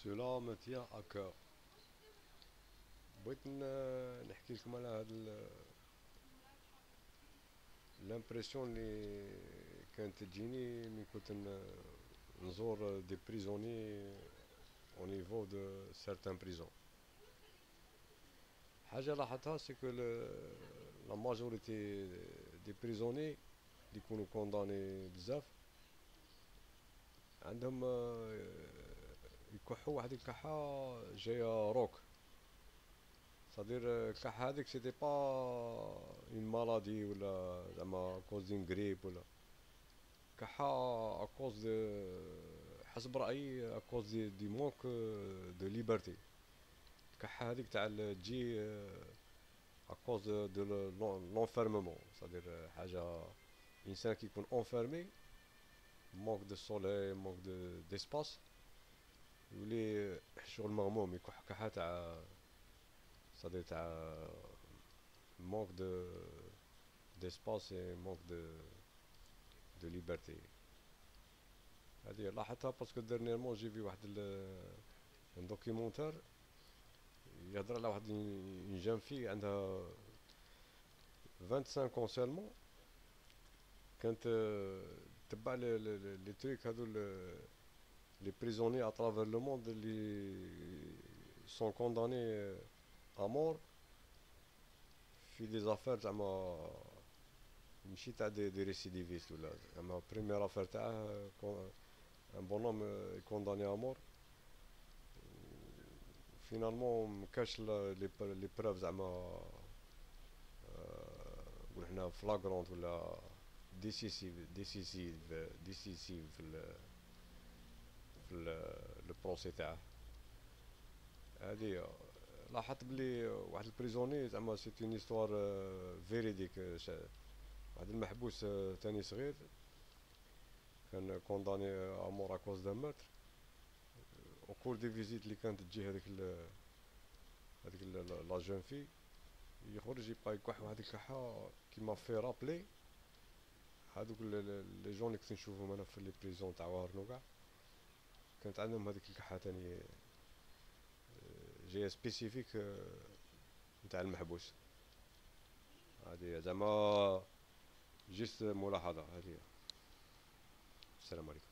Cela me tient à cœur. بغيت نحكي لكم على هاد l'impression اللي كانت تجيني من كنت نزور دي بريزوني au niveau de certains prisons. حاجة لاحظتها سي كو لا ماجوريتي دي بريزوني اللي يكونوا كونداني بزاف عندهم يكحوا واحد الكحة جاية روك. صدير الكحة هذيك سيتي با اون مالادي ولا زعما كوز دين غريب ولا كحة اكوز حسب رأيي اكوز دي مونك دو ليبرتي. الكحة هذيك تاع تجي اكوز دو لونفيرممون صدير حاجة انسان كي يكون اونفيرمي مونك دو سولي مونك ديسباس يولي شغل مغموم يكح كحة تاع صدير تاع manque d'espace et manque de liberté. هذه لاحظتها باسكو dernièrement j'ai vu واحد un documentaire يهضر على واحد une jeune fille عندها 25 ans seulement كانت تبع لي تريك هذو les prisonniers à travers le monde اللي sont condamnés à mort في دي زافير زعما ماشي تاع دي ريسيديفيست ولا زعما بريمير افير تاعه ان بونوم كونداني ا مور فينالمون مكاش لي بروف زعما نقول حنا فلاغرونت ولا ديسيسيف في لو بروسي تاعه. هذه لاحظت بلي واحد البريزوني زعما سي اون استوار فيريديك. واحد المحبوس تاني صغير كان كونداني امور اكوز دان ميرتر او كور دي فيزيت اللي كانت تجي هذيك لا جون في يخرج يبقى يكح واحد الكحه كيما في رابلي هذوك لي جون اللي كنت نشوفهم انا في لي بريزون تاع وارنو كاع كانت عندهم هذيك الكحه تاني جايه سبيسيفيك نتاع المحبوس. هذه زعما جست ملاحظه هذه. السلام عليكم.